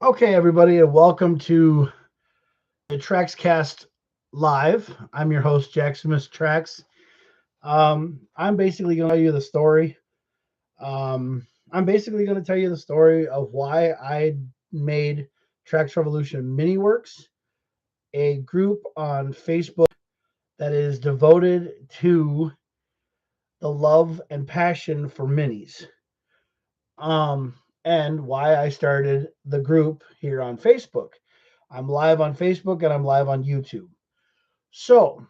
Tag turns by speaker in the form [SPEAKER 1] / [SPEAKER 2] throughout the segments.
[SPEAKER 1] Okay, everybody, and welcome to the Traxcast Live. I'm your host, Jack Smith Trax. I'm basically going to tell you the story. I'm basically going to tell you the story of why I made Trax Revolution Miniwerks, a group on Facebook that is devoted to the love and passion for minis. Um, and why I started the group here on Facebook. I'm live on Facebook and I'm live on YouTube. So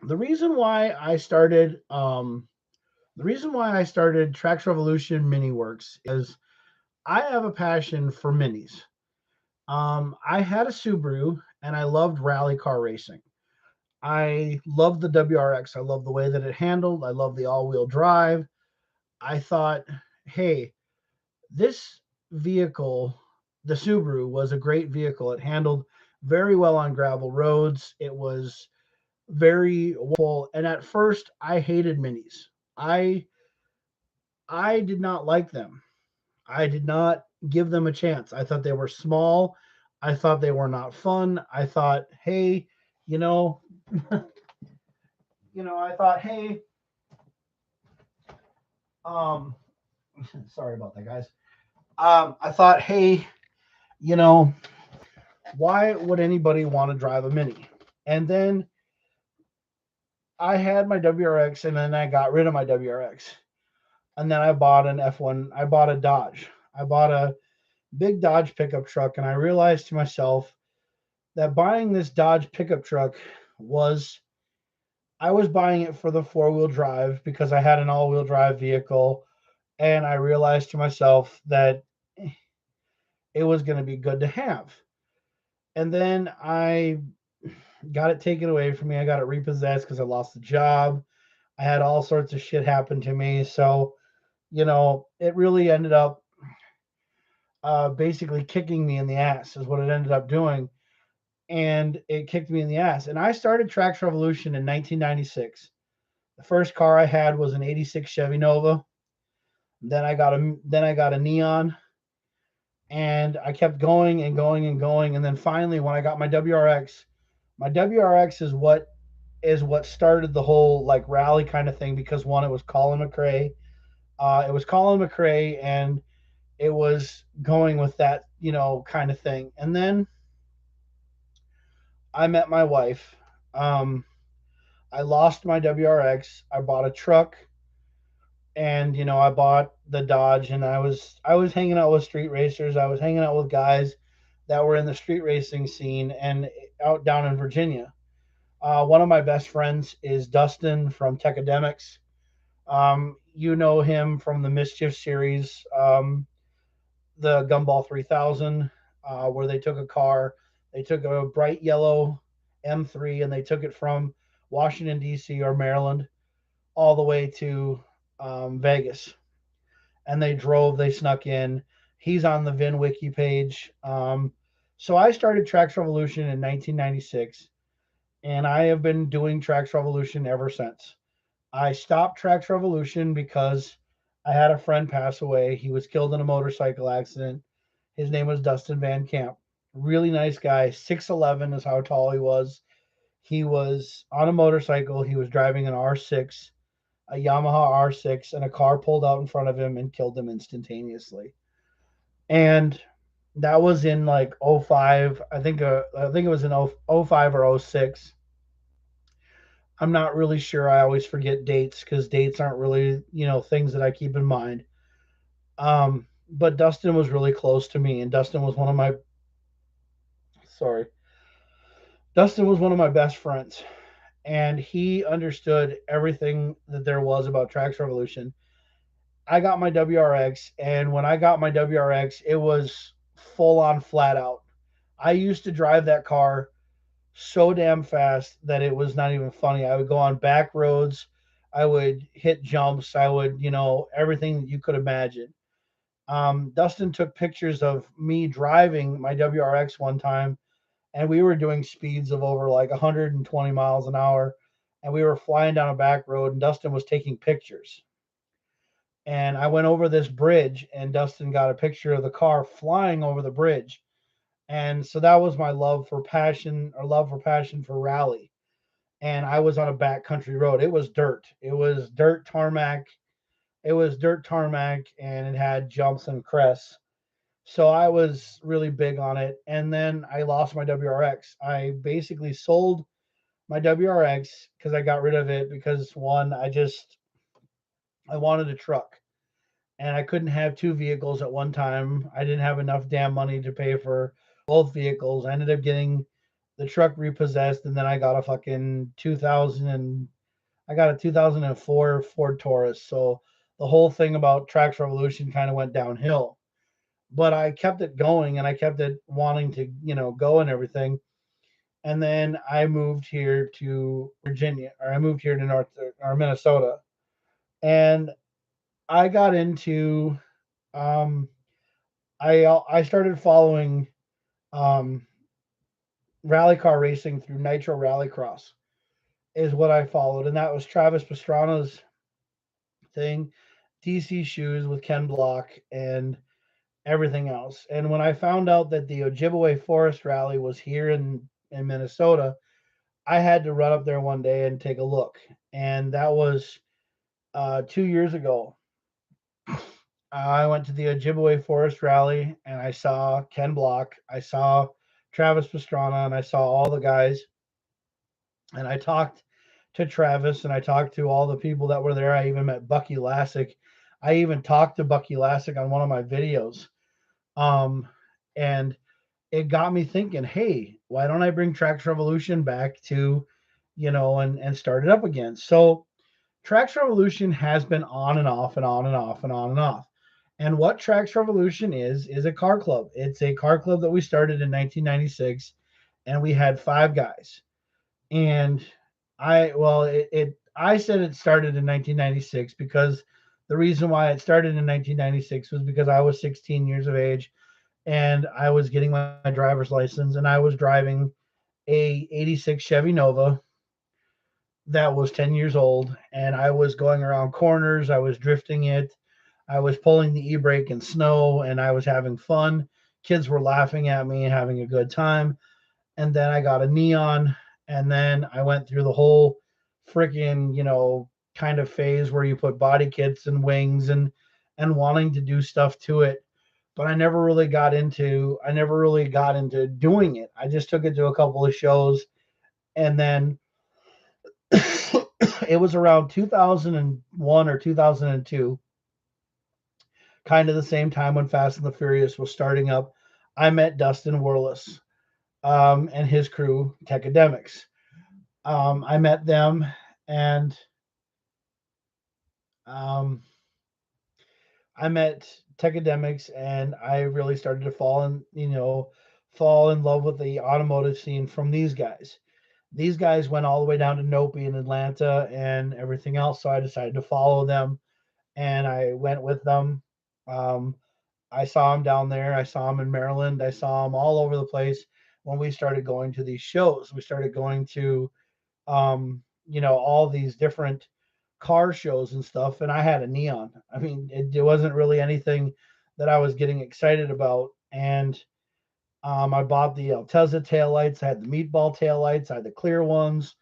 [SPEAKER 1] the reason why I started Trax Revolution Miniworks is I have a passion for minis. I had a Subaru and I loved rally car racing. I loved the WRX. I loved the way that it handled. I loved the all-wheel drive. I thought, hey, this vehicle, the Subaru, was a great vehicle. It handled very well on gravel roads. It was very full. And at first, I hated minis. I I did not like them. I did not give them a chance. I thought they were small. I thought they were not fun. I thought, hey, you know, I thought, hey, um, sorry about that, guys. I thought, hey, you know, why would anybody want to drive a mini? And then I had my WRX, and then I got rid of my WRX, and then I bought an F1. I bought a Dodge. I bought a big Dodge pickup truck, and I realized to myself that buying this Dodge pickup truck was I was buying it for the four-wheel drive because I had an all-wheel drive vehicle, and I realized to myself that it was going to be good to have. And then I got it taken away from me. I got it repossessed because I lost the job. I had all sorts of shit happen to me. So, it really ended up basically kicking me in the ass, is what it ended up doing. And it kicked me in the ass. And I started Trax Revolution in 1996. The first car I had was an '86 Chevy Nova. Then I got a Neon, and I kept going and going and going. And then finally, when I got my WRX is what started the whole like rally kind of thing, because one, it was Colin McRae. And it was going with that, kind of thing. And then I met my wife. Um, I lost my WRX. I bought a truck, and I bought the Dodge, and I was hanging out with street racers. I was hanging out with guys that were in the street racing scene and out down in Virginia. One of my best friends is Dustin from Techademics. You know him from the Mischief series, the Gumball 3000, where they took a bright yellow M3, and they took it from Washington, D.C. or Maryland all the way to Vegas. And they snuck in. He's on the VinWiki page. So I started Trax Revolution in 1996, and I have been doing Trax Revolution ever since. I stopped Trax Revolution because I had a friend pass away. He was killed in a motorcycle accident. His name was Dustin Van Camp. Really nice guy. 6'11" is how tall he was. He was on a motorcycle. He was driving an R6, a Yamaha R6, and a car pulled out in front of him and killed him instantaneously. And that was in like '05. I think it was in '05 or '06. I'm not really sure. I always forget dates because dates aren't really, things that I keep in mind. But Dustin was really close to me, and sorry, Dustin was one of my best friends, and he understood everything that there was about Trax Revolution. I got my WRX, and when I got my WRX, it was full on flat out. I used to drive that car so damn fast that it was not even funny. I would go on back roads, I would hit jumps, I would, everything that you could imagine. Dustin took pictures of me driving my WRX one time, and we were doing speeds of over like 120 miles an hour, and we were flying down a back road, and Dustin was taking pictures. And I went over this bridge, and Dustin got a picture of the car flying over the bridge. And so that was my love for passion for rally. And I was on a backcountry road. It was dirt. It was dirt tarmac. It was dirt tarmac, and it had jumps and crests. So I was really big on it. And then I lost my WRX. I basically sold my WRX because I got rid of it because one, I wanted a truck, and I couldn't have two vehicles at one time. I didn't have enough damn money to pay for both vehicles. I ended up getting the truck repossessed, and then I got a fucking 2000 and I got a 2004 Ford Taurus. So the whole thing about Trax Revolution kind of went downhill. But I kept it going, and I kept it wanting to, go and everything. And then I moved here to Virginia, or I moved here to North or Minnesota, and I got into um, I started following um, rally car racing through Nitro Rallycross is what I followed, and that was Travis Pastrana's thing, DC shoes with Ken Block and everything else. And when I found out that the Ojibwe Forest Rally was here in Minnesota, I had to run up there one day and take a look. And that was 2 years ago. I went to the Ojibwe Forest Rally, and I saw Ken Block, I saw Travis Pastrana, and I saw all the guys. And I talked to Travis, and I talked to all the people that were there. I even met Bucky Lassick. I even talked to Bucky Lassick on one of my videos. Um, and it got me thinking, hey, why don't I bring Trax Revolution back to, and start it up again? So Trax Revolution has been on and off and on and off and on and off. And what Trax Revolution is a car club. It's a car club that we started in 1996, and we had 5 guys. And I said it started in 1996 because the reason why it started in 1996 was because I was 16 years of age, and I was getting my driver's license, and I was driving a 86 Chevy Nova that was 10 years old, and I was going around corners, I was drifting it, I was pulling the e-brake in snow, and I was having fun. Kids were laughing at me and having a good time. And then I got a neon, and then I went through the whole freaking, kind of phase where you put body kits and wings and wanting to do stuff to it. But I never really got into doing it. I just took it to a couple of shows, and then it was around 2001 or 2002, kind of the same time when Fast and the Furious was starting up. I met Dustin Worless and his crew, Techademics. I met them, and um, I met Techademics, and I really started to fall in love with the automotive scene from these guys. These guys went all the way down to Nopi in Atlanta and everything else, so I decided to follow them, and I went with them. Um, I saw them down there. I saw them in Maryland. I saw them all over the place when we started going to these shows. We started going to all these different car shows and stuff, and I had a neon. I mean, it wasn't really anything that I was getting excited about. And I bought the Altezza taillights. I had the meatball taillights. I had the clear ones.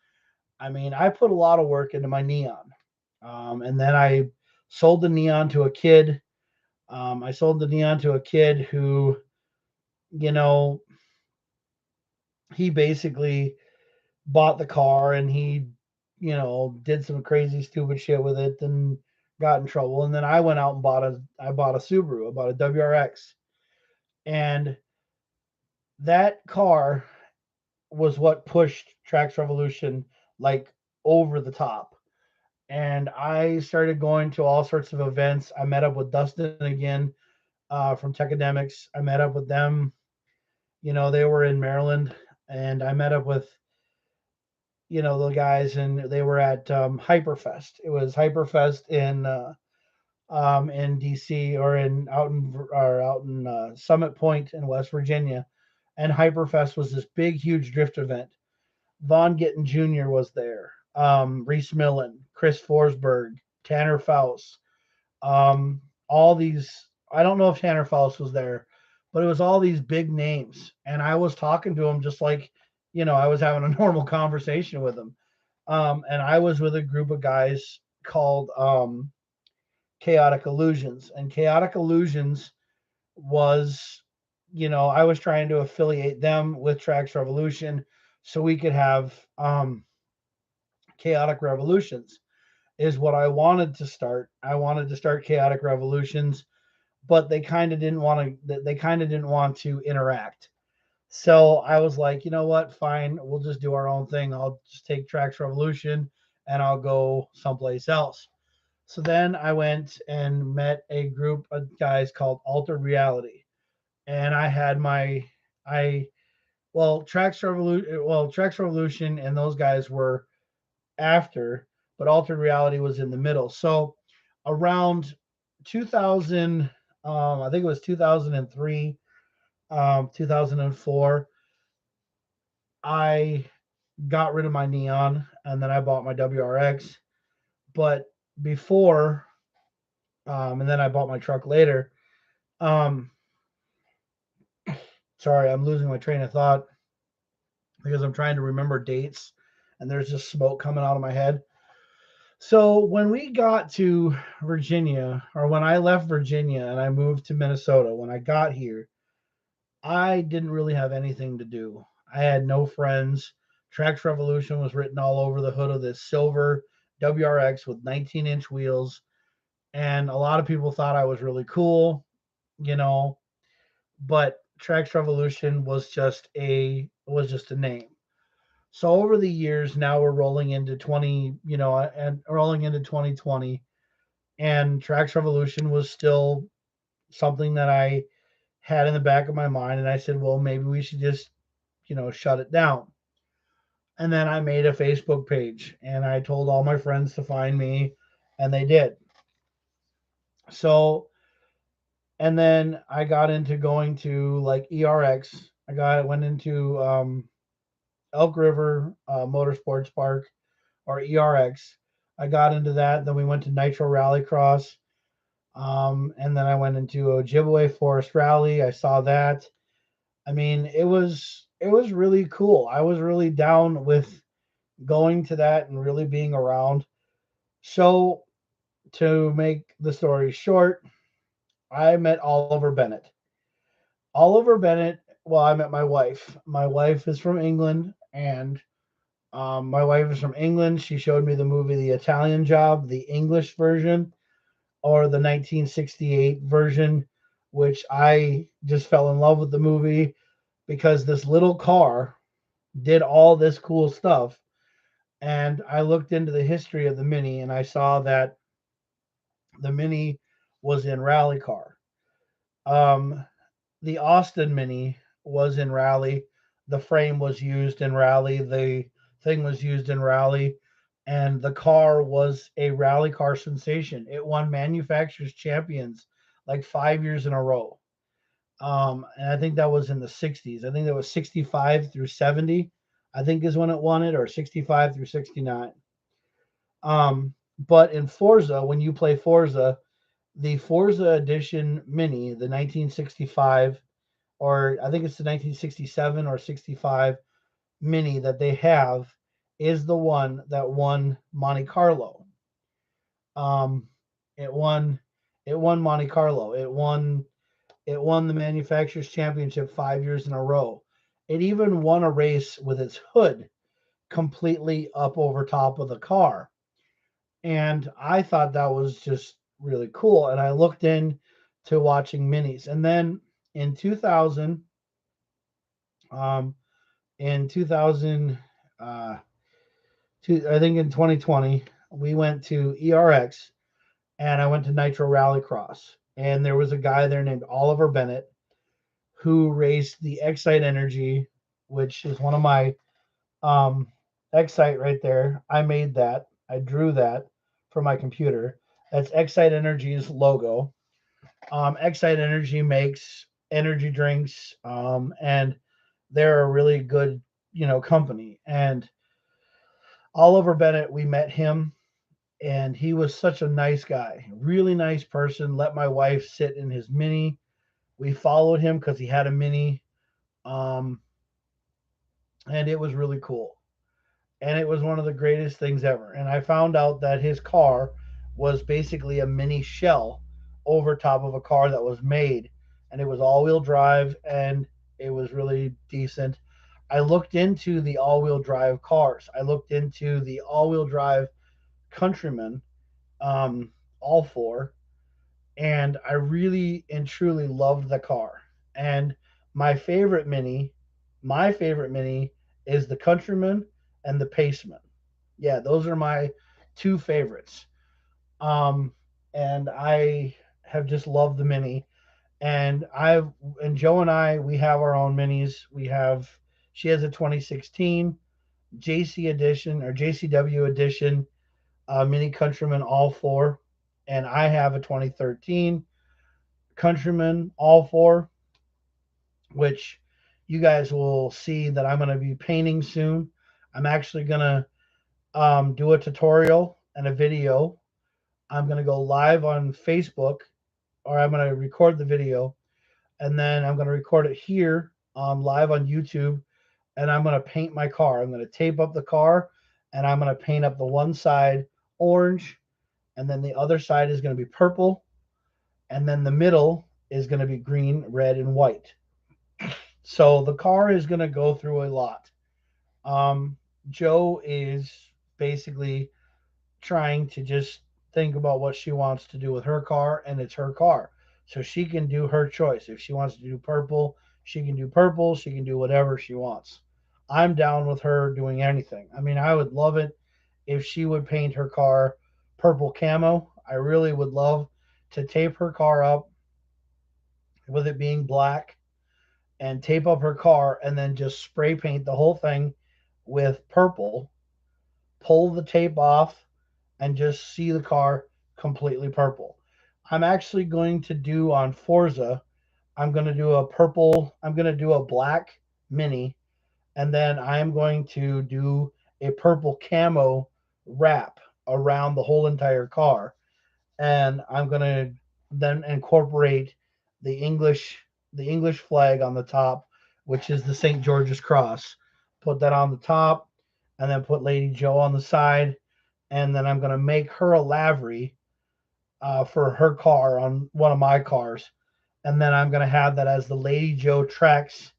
[SPEAKER 1] I mean, I put a lot of work into my neon. And then I sold the neon to a kid. I sold the neon to a kid who, you know, he basically bought the car, and he, did some crazy stupid shit with it and got in trouble. And then I went out and bought a Subaru, I bought a WRX. And that car was what pushed Trax Revolution like over the top. And I started going to all sorts of events. I met up with Dustin again from Techademics. I met up with them. They were in Maryland, and I met up with the guys, and they were at Hyperfest. It was Hyperfest in DC, or out in Summit Point in West Virginia, and Hyperfest was this big, huge drift event. Von Gittin Jr. was there. Reese Millen, Chris Forsberg, Tanner Faust, All these, I don't know if Tanner Faust was there, but it was all these big names. And I was talking to him just like, I was having a normal conversation with him. And I was with a group of guys called Chaotic Illusions. And Chaotic Illusions was, I was trying to affiliate them with Trax Revolution so we could have Chaotic Revolutions is what I wanted to start. I wanted to start Chaotic Revolutions, but they kind of didn't want to. They kind of didn't want to interact. So I was like, you know what? Fine, we'll just do our own thing. I'll just take Trax Revolution and I'll go someplace else. So then I went and met a group of guys called Altered Reality, and I had my I Trax Revolution and those guys were after, but Altered Reality was in the middle. So around 2000, I think it was 2003, 2004, I got rid of my Neon and then I bought my WRX. But before, and then I bought my truck later. Um, Sorry, I'm losing my train of thought because I'm trying to remember dates and there's just smoke coming out of my head. So when we got to Virginia, or when I left Virginia and I moved to Minnesota, when I got here, I didn't really have anything to do. I had no friends. Trax Revolution was written all over the hood of this silver WRX with 19-inch wheels, and a lot of people thought I was really cool, you know, but Trax Revolution was just a name. So over the years, now we're rolling into 20, and rolling into 2020, and Trax Revolution was still something that I had in the back of my mind, and I said, well, maybe we should just, shut it down. And then I made a Facebook page, and I told all my friends to find me, and they did. So, and then I got into going to like ERX. Went into Elk River Motorsports Park, or ERX. I got into that. Then we went to Nitro Rallycross. And then I went into Ojibwe Forest Rally. I saw that. I mean, it was really cool. I was really down with going to that and really being around. So to make the story short, I met Oliver Bennett. Oliver Bennett. Well, I met my wife. My wife is from England, and my wife is from England. She showed me the movie The Italian Job, the English version, or the 1968 version, which I just fell in love with the movie because this little car did all this cool stuff. And I looked into the history of the Mini and I saw that the Mini was in rally car. Um, the Austin Mini was in rally. The frame was used in rally. The thing was used in rally. And the car was a rally car sensation. It won manufacturers champions like 5 years in a row. And I think that was in the 60s. I think that was 65 through 70, I think is when it won it, or 65 through 69. But in Forza, when you play Forza, the Forza Edition Mini, the 1965, or I think it's the 1967 or 65 Mini that they have, is the one that won Monte Carlo. Um, it won, it won Monte Carlo. It won the manufacturers championship 5 years in a row. It even won a race with its hood completely up over top of the car. And I thought that was just really cool. And I looked into watching minis. And then in 2000, um, in 2000, I think in 2020, we went to ERX and I went to Nitro Rallycross. And there was a guy there named Oliver Bennett who raced the Excite Energy, which is one of my Excite right there. I made that. I drew that for my computer. That's Excite Energy's logo. Excite Energy makes energy drinks, and they're a really good, company. And Oliver Bennett, we met him And he was such a nice guy, really nice person. Let my wife sit in his Mini. We followed him because he had a Mini, um, and it was really cool. And it was one of the greatest things ever. And I found out that his car was basically a mini shell over top of a car that was made, and it was all-wheel drive, and it was really decent. I looked into the all-wheel drive cars. I looked into the all-wheel drive Countryman, um, all four, and I really and truly loved the car. And my favorite mini, my favorite mini is the Countryman and the Paceman. Yeah, those are my two favorites. Um, and I have just loved the mini. And I've and Joe and I, we have our own minis. We have she has a 2016 JC edition or JCW edition Mini Countryman all four, and I have a 2013 Countryman all four, which you guys will see that I'm going to be painting soon. I'm actually going to do a tutorial and a video. I'm going to go live on Facebook, or I'm going to record the video, and then I'm going to record it here live on YouTube, and I'm going to paint my car. I'm going to tape up the car, and I'm going to paint up the one side orange, and then the other side is going to be purple, and then the middle is going to be green, red, and white. So the car is going to go through a lot. Um, Joe is basically trying to just think about what she wants to do with her car, and it's her car. So she can do her choice. If she wants to do purple, she can do purple. She can do whatever she wants. I'm down with her doing anything. I mean, I would love it if she would paint her car purple camo. I really would love to tape her car up with it being black and tape up her car and then just spray paint the whole thing with purple, pull the tape off, and just see the car completely purple. I'm actually going to do on Forza, I'm going to do a purple, I'm going to do a black mini, and then I'm going to do a purple camo wrap around the whole entire car. And I'm going to then incorporate the English flag on the top, which is the St. George's cross. Put that on the top, and then put Lady Joe on the side, and then I'm going to make her a livery for her car on one of my cars, and then I'm going to have that as the Lady Joe Trax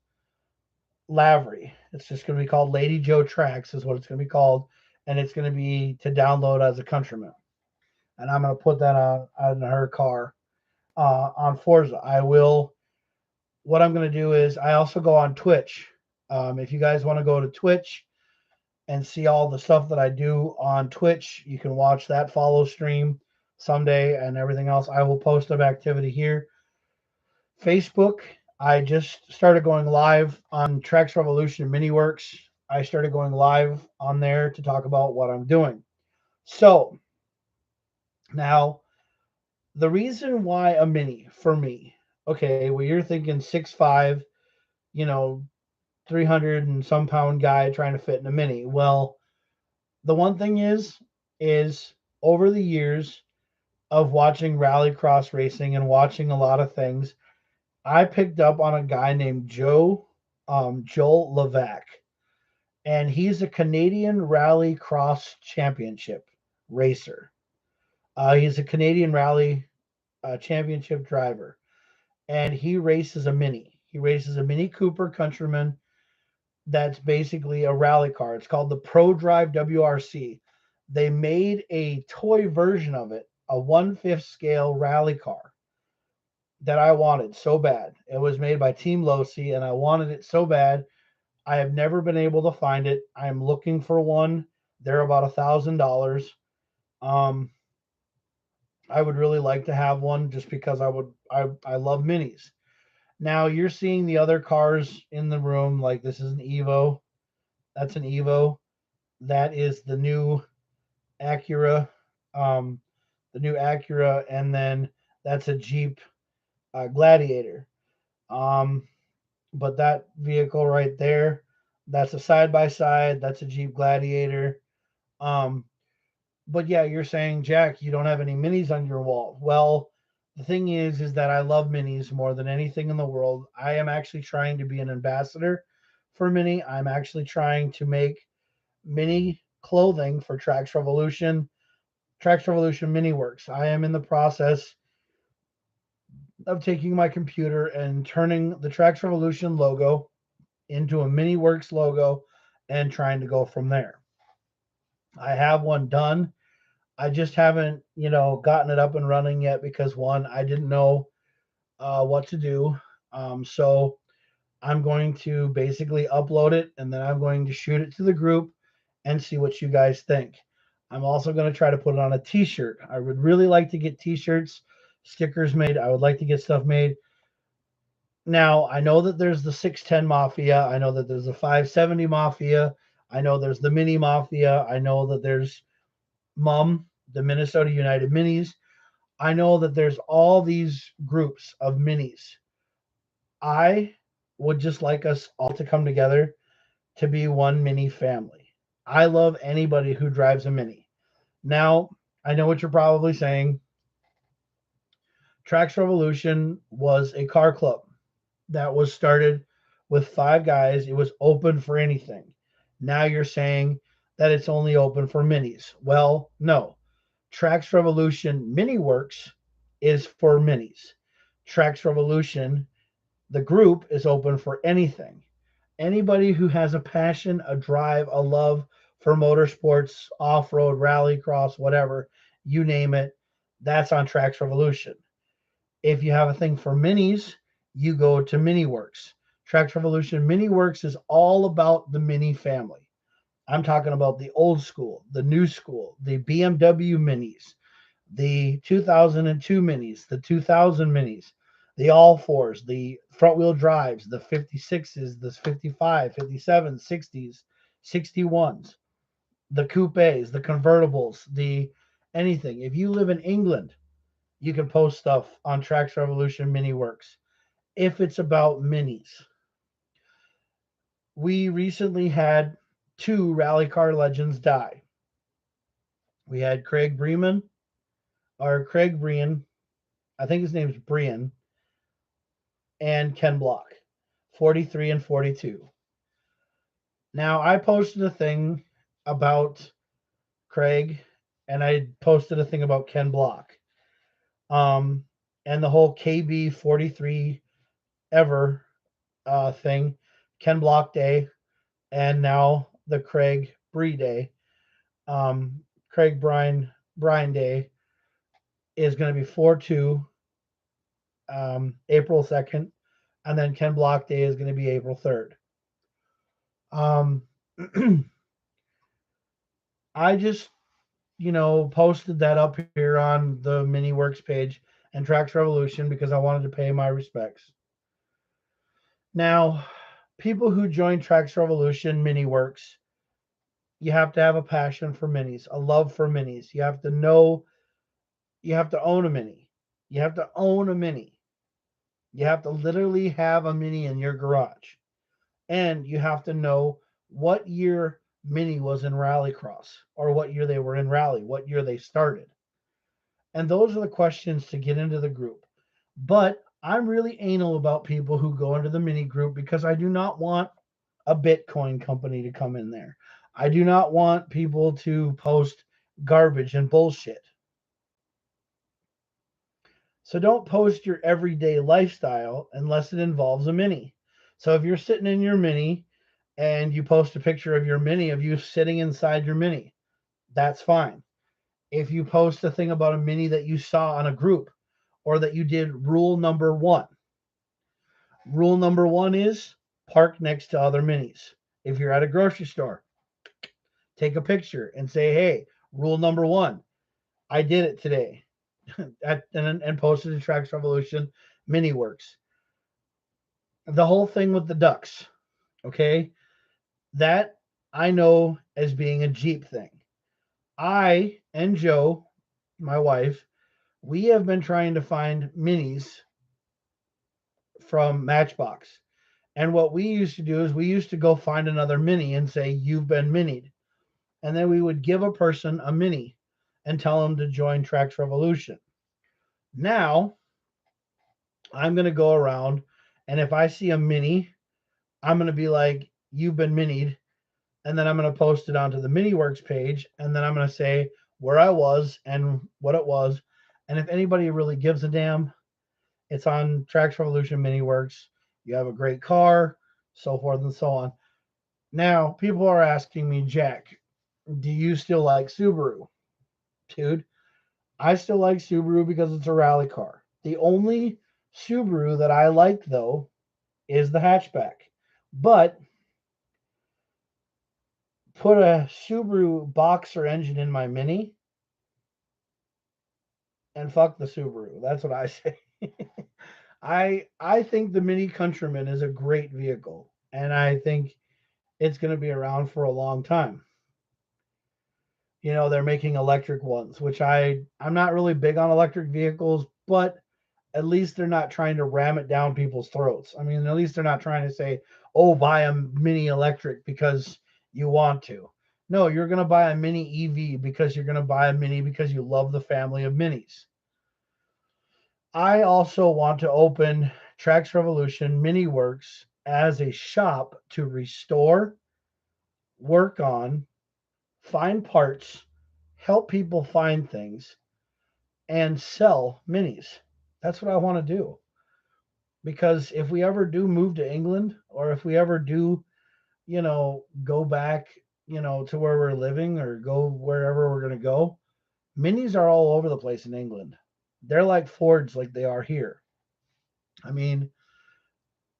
[SPEAKER 1] livery. It's just going to be called Lady Joe Trax, is what it's going to be called, and it's going to be to download as a Countryman. And I'm going to put that on her car on Forza. I will. What I'm going to do is I also go on Twitch. If you guys want to go to Twitch and see all the stuff that I do on Twitch, you can watch that follow stream someday and everything else. I will post up activity here. Facebook, I just started going live on Trax Revolution Miniwerks. I started going live on there to talk about what I'm doing. So now the reason why a mini for me, okay, well, you're thinking 6'5", you know, 300 and some pound guy trying to fit in a mini. Well, the one thing is over the years of watching rallycross racing and watching a lot of things, I picked up on a guy named Joel Levac, and he's a Canadian rallycross championship racer. He's a Canadian rally championship driver, and he races a mini. He races a Mini Cooper Countryman that's basically a rally car. It's called the Pro Drive WRC. They made a toy version of it, a 1/5 scale rally car that I wanted so bad. It was made by Team Losi, and I wanted it so bad. I have never been able to find it. I'm looking for one. They're about $1,000. Um, I would really like to have one just because I love minis. Now you're seeing the other cars in the room. Like this is an Evo. That's an Evo. That is Acura, um, the new Acura, and then that's a Jeep Gladiator. Um, but that vehicle right there, that's a side by side. That's a Jeep Gladiator. Um, But yeah, you're saying, Jack, you don't have any minis on your wall. Well, the thing is that I love minis more than anything in the world. I am actually trying to be an ambassador for Mini. I'm actually trying to make mini clothing for Trax Revolution Miniwerks. I am in the process of taking my computer and turning the Trax Revolution logo into a Miniwerks logo and trying to go from there. I have one done. I just haven't, gotten it up and running yet because one, I didn't know what to do. So I'm going to basically upload it and then I'm going to shoot it to the group and see what you guys think. I'm also going to try to put it on a t-shirt. I would really like to get t-shirts, stickers made. I would like to get stuff made. Now, I know that there's the 610 Mafia. I know that there's the 570 Mafia. I know there's the Mini Mafia. I know that there's MUM, the Minnesota United Minis. I know that there's all these groups of minis. I would just like us all to come together to be one mini family. I love anybody who drives a mini. Now, I know what you're probably saying. Trax Revolution was a car club that was started with 5 guys. It was open for anything. Now you're saying that it's only open for minis. Well, no. Trax Revolution Miniwerks is for minis. Trax Revolution, the group, is open for anything. Anybody who has a passion, a drive, a love for motorsports, off road, rallycross, whatever, you name it, that's on Trax Revolution. If you have a thing for minis, you go to Miniwerks. Trax Revolution Miniwerks is all about the mini family. I'm talking about the old school, the new school, the BMW minis, the 2002 minis, the 2000 minis, the all fours, the front wheel drives, the 56s, the 55, 57, 60s, 61s, the coupes, the convertibles, the anything. If you live in England, you can post stuff on Trax Revolution Miniwerks if it's about minis. We recently had 2 rally car legends die. We had Craig Brian, I think his name's Brian, and Ken Block, 43 and 42. Now, I posted a thing about Craig, and I posted a thing about Ken Block. Um, and the whole KB 43 ever thing, Ken Block Day, and now the Craig Bree Day. Craig Brian Day is going to be 4/2, April 2nd, and then Ken Block Day is going to be April 3rd. Um, I just, posted that up here on the Miniwerks page and Trax Revolution because I wanted to pay my respects. Now, people who join Trax Revolution Miniwerks, you have to have a passion for minis, a love for minis. You have to know, you have to own a mini. You have to own a mini. You have to literally have a mini in your garage. And you have to know what year Mini was in Rallycross or what year they were in Rally, what year they started. And those are the questions to get into the group. But I'm really anal about people who go into the Mini group because I do not want a Bitcoin company to come in there. I do not want people to post garbage and bullshit. So don't post your everyday lifestyle unless it involves a Mini. So if you're sitting in your Mini and you post a picture of your Mini, of you sitting inside your Mini, that's fine. If you post a thing about a Mini that you saw on a group or that you did rule number 1, rule number 1 is park next to other Minis. If you're at a grocery store, take a picture and say, hey, rule number 1, I did it today. and posted to Trax Revolution Miniwerks. The whole thing with the ducks, okay? That I know as being a Jeep thing. I and Joe, my wife, we have been trying to find minis from Matchbox. And what we used to do is we used to go find another mini and say, you've been minied. And then we would give a person a mini and tell them to join Trax Revolution. Now, I'm going to go around, and if I see a mini, I'm going to be like, you've been minied. And then I'm going to post it onto the Miniwerks page. And then I'm going to say where I was and what it was. And if anybody really gives a damn, it's on Trax Revolution Miniwerks. You have a great car, so forth and so on. Now, people are asking me, Jack, do you still like Subaru? Dude, I still like Subaru because it's a rally car. The only Subaru that I like, though, is the hatchback. But put a Subaru Boxer engine in my Mini and fuck the Subaru. That's what I say. I think the Mini Countryman is a great vehicle, and I think it's going to be around for a long time. You know, they're making electric ones, which I'm not really big on electric vehicles, but at least they're not trying to ram it down people's throats. I mean, at least they're not trying to say, "Oh, buy a mini electric because you want to." No, you're going to buy a mini EV because you're going to buy a mini because you love the family of minis. I also want to open Trax Revolution Miniwerks as a shop to restore, work on, find parts, help people find things, and sell minis. That's what I want to do. Because if we ever do move to England, or if we ever do, go back, to where we're living or go wherever we're going to go, minis are all over the place in England. They're like Fords, like they are here. I mean,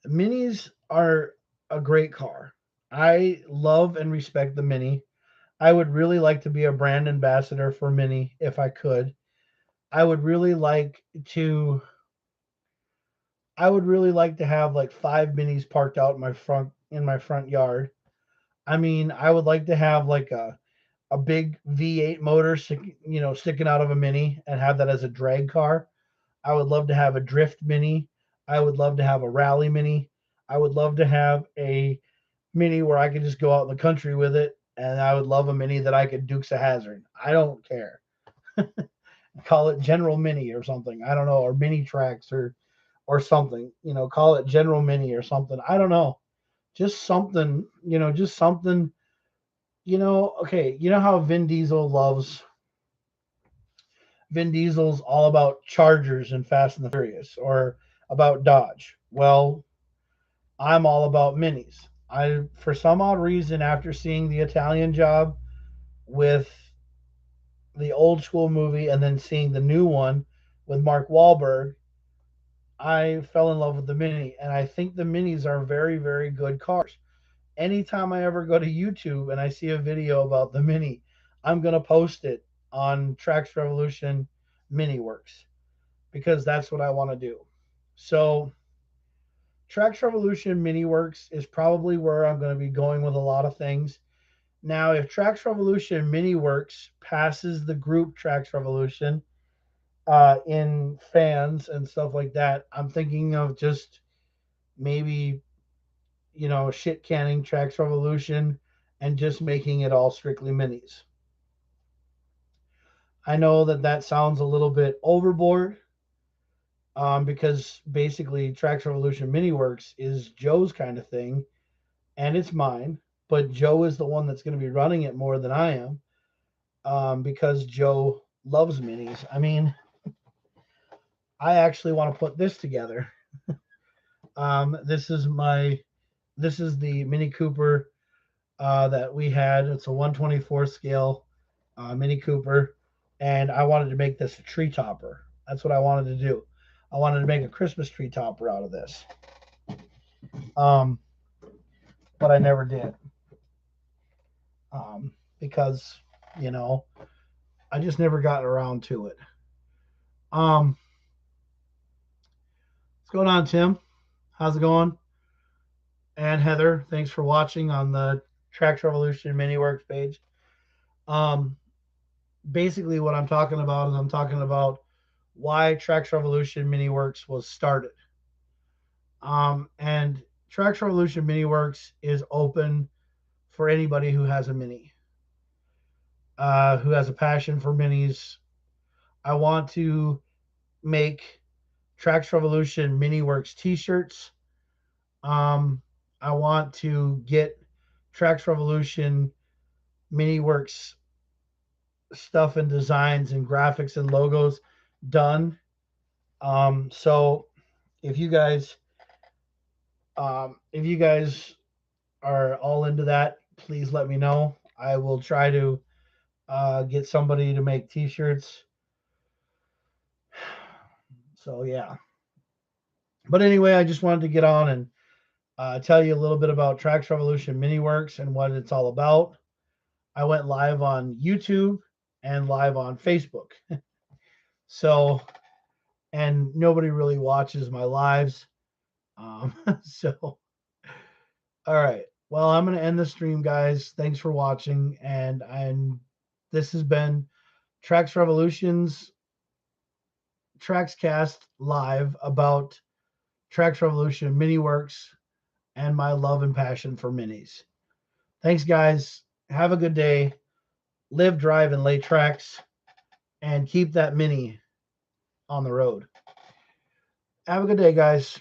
[SPEAKER 1] minis are a great car. I love and respect the Mini. I would really like to be a brand ambassador for Mini if I could. I would really like to I would really like to have like 5 minis parked out in my front yard. I mean, I would like to have like a big V8 motor sticking out of a Mini and have that as a drag car. I would love to have a drift Mini. I would love to have a rally Mini. I would love to have a Mini where I could just go out in the country with it, and I would love a Mini that I could Dukes a Hazard. I don't care. Call it General Mini or something. I don't know, or Mini Tracks or something. Call it General Mini or something. I don't know. Just something. Just something. Okay. You know how Vin Diesel's all about Chargers and Fast and the Furious, or about Dodge. Well, I'm all about minis. For some odd reason, after seeing the Italian Job with the old school movie and then seeing the new one with Mark Wahlberg, I fell in love with the Mini. And I think the Minis are very, very good cars. Anytime I ever go to YouTube and I see a video about the Mini, I'm going to post it on Trax Revolution Miniwerks because that's what I want to do. So, Trax Revolution Miniwerks is probably where I'm going to be going with a lot of things. Now, if Trax Revolution Miniwerks passes the group Trax Revolution in fans and stuff like that, I'm thinking of just maybe, shit canning Trax Revolution and just making it all strictly minis. I know that that sounds a little bit overboard, because basically Trax Revolution Miniworks is Joe's kind of thing, and it's mine. But Joe is the one that's going to be running it more than I am, because Joe loves minis. I mean, I actually want to put this together. Um, this is my this is the Mini Cooper that we had. It's a 124 scale Mini Cooper, and I wanted to make this a tree topper. That's what I wanted to do. I wanted to make a Christmas tree topper out of this, um, but I never did, because you know I just never got around to it. Um, what's going on, Tim? How's it going? And Heather, thanks for watching on the Trax Revolution Miniworks page. Um, Basically, what I'm talking about is I'm talking about why Trax Revolution Miniworks was started. And Trax Revolution Miniworks is open for anybody who has a mini. who has a passion for minis. I want to make Trax Revolution Miniwerks t-shirts. I want to get Trax Revolution Miniwerks stuff and designs and graphics and logos done. So if you guys if you guys are all into that, please let me know. I will try to get somebody to make t-shirts. So yeah. But anyway, I just wanted to get on and tell you a little bit about Trax Revolution Miniwerks and what it's all about. I went live on YouTube and live on Facebook. So, and nobody really watches my lives. So, all right. Well, I'm going to end the stream, guys. Thanks for watching. And this has been Trax Revolution's Traxcast live about Trax Revolution Miniwerks and my love and passion for minis. Thanks, guys. Have a good day. Live, drive, and lay tracks, and keep that mini on the road. Have a good day, guys.